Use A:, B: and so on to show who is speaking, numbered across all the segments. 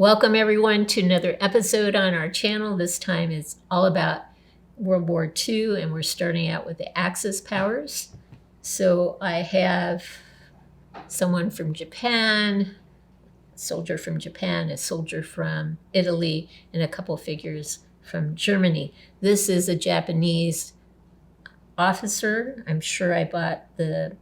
A: Welcome everyone to another episode on our channel. This time it's all about World War II and we're starting out with the Axis powers. So I have someone from Japan, a soldier from Japan, a soldier from Italy, and a couple figures from Germany. This is a Japanese officer. I'm sure I bought the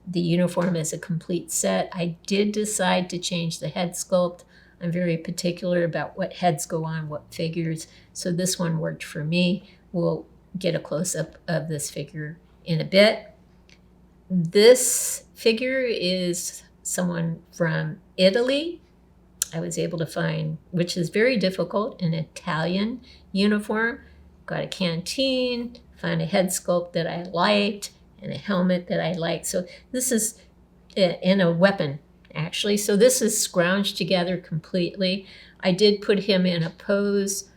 A: uniform as a complete set. I did decide to change the head sculpt. I'm very particular about what heads go on, what figures. So this one worked for me. We'll get a close-up of this figure in a bit. This figure is someone from Italy. I was able to find, which is very difficult, an Italian uniform. Got a canteen, found a head sculpt that I liked, and a helmet that I liked. So this is in a weapon, actually. So this is scrounged together completely. I did put him in a pose.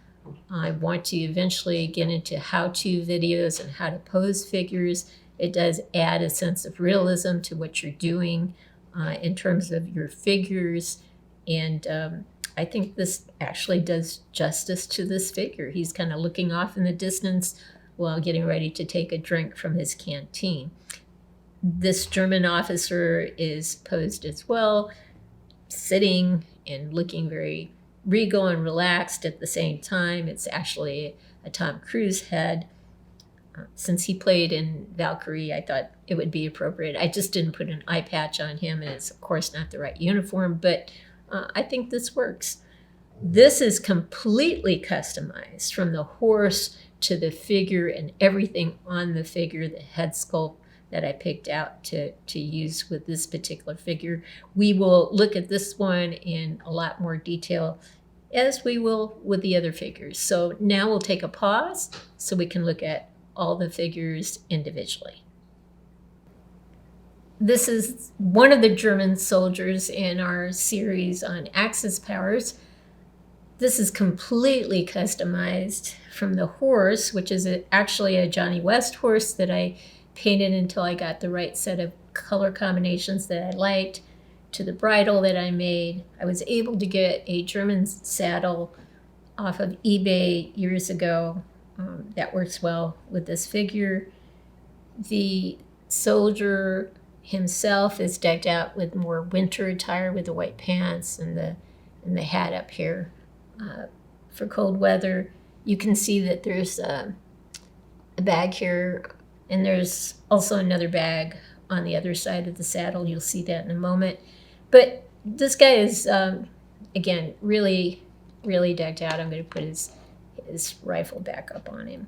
A: I want to eventually get into how-to videos and how to pose figures. It does add a sense of realism to what you're doing in terms of your figures. And I think this actually does justice to this figure. He's kind of looking off in the distance while getting ready to take a drink from his canteen. This German officer is posed as well, sitting and looking very regal and relaxed at the same time. It's actually a Tom Cruise head. Since he played in Valkyrie, I thought it would be appropriate. I just didn't put an eye patch on him, and it's of course not the right uniform, but I think this works. This is completely customized from the horse to the figure and everything on the figure, the head sculpt that I picked out to use with this particular figure. We will look at this one in a lot more detail as we will with the other figures. So now we'll take a pause so we can look at all the figures individually. This is one of the German soldiers in our series on Axis powers. This is completely customized from the horse, which is actually a Johnny West horse that I painted until I got the right set of color combinations that I liked, to the bridle that I made. I was able to get a German saddle off of eBay years ago. That works well with this figure. The soldier himself is decked out with more winter attire with the white pants and the hat up here for cold weather. You can see that there's a bag here, and there's also another bag on the other side of the saddle. You'll see that in a moment. But this guy is, again, really, really decked out. I'm going to put his rifle back up on him.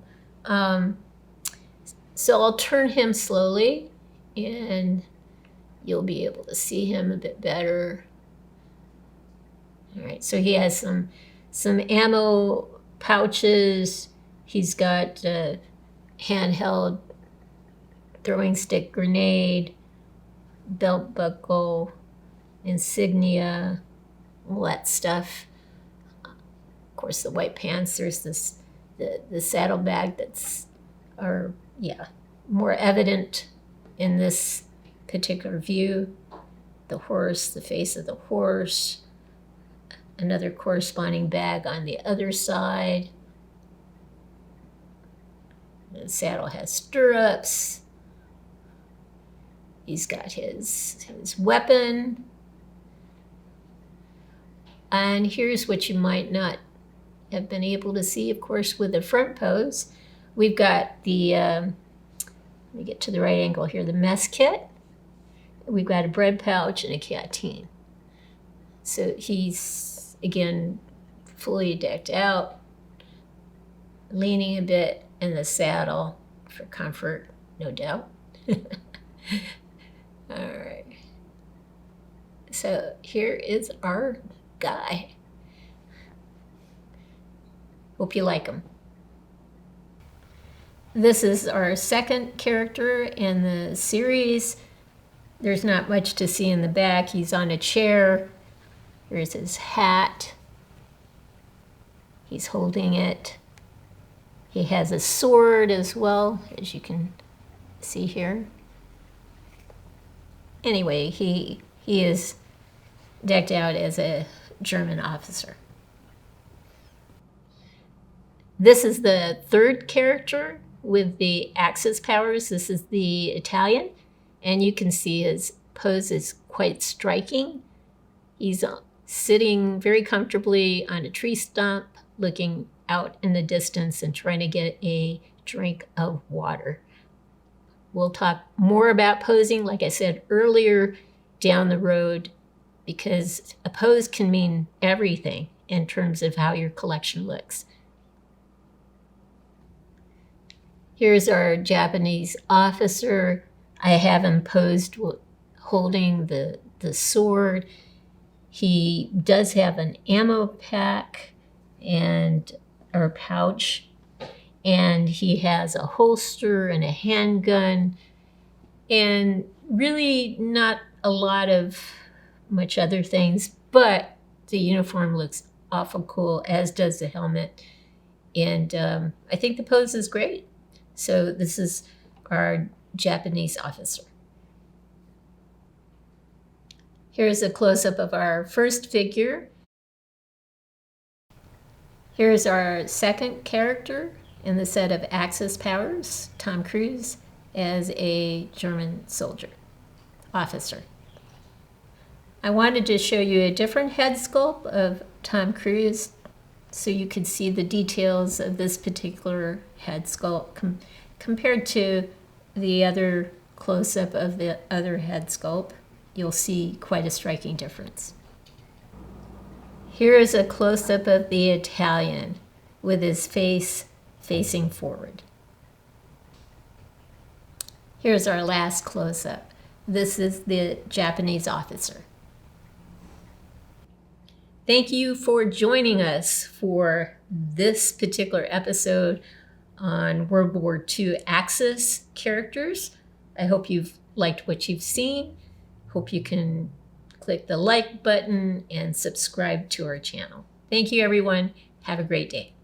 A: So I'll turn him slowly, and you'll be able to see him a bit better. All right, so he has some ammo pouches. He's got a handheld throwing stick grenade, belt buckle, insignia, all that stuff. Of course, the white pants. There's the saddlebag that's more evident in this particular view. The horse, the face of the horse, another corresponding bag on the other side. The saddle has stirrups. He's got his weapon. And here's what you might not have been able to see, of course, with the front pose. We've got the, let me get to the right angle here, the mess kit. We've got a bread pouch and a canteen. So he's, again, fully decked out, leaning a bit in the saddle for comfort, no doubt. All right. So here is our guy. Hope you like him. This is our second character in the series. There's not much to see in the back. He's on a chair. Here's his hat. He's holding it. He has a sword as well, as you can see here. Anyway, he is decked out as a German officer. This is the third character with the Axis powers. This is the Italian, and you can see his pose is quite striking. He's sitting very comfortably on a tree stump, looking out in the distance and trying to get a drink of water. We'll talk more about posing, like I said earlier, down the road, because a pose can mean everything in terms of how your collection looks. Here's our Japanese officer. I have him posed holding the sword. He does have an ammo pack or pouch, and he has a holster and a handgun, and really not a lot of much other things, but the uniform looks awful cool, as does the helmet, and I think the pose is great. So this is our Japanese officer. Here's a close-up of our first figure. Here's our second character in the set of Axis powers, Tom Cruise, as a German soldier, officer. I wanted to show you a different head sculpt of Tom Cruise so you could see the details of this particular head sculpt compared to the other close-up of the other head sculpt. You'll see quite a striking difference. Here is a close-up of the Italian with his face facing forward. Here's our last close-up. This is the Japanese officer. Thank you for joining us for this particular episode on World War II Axis characters. I hope you've liked what you've seen. Hope you can click the like button and subscribe to our channel. Thank you, everyone. Have a great day.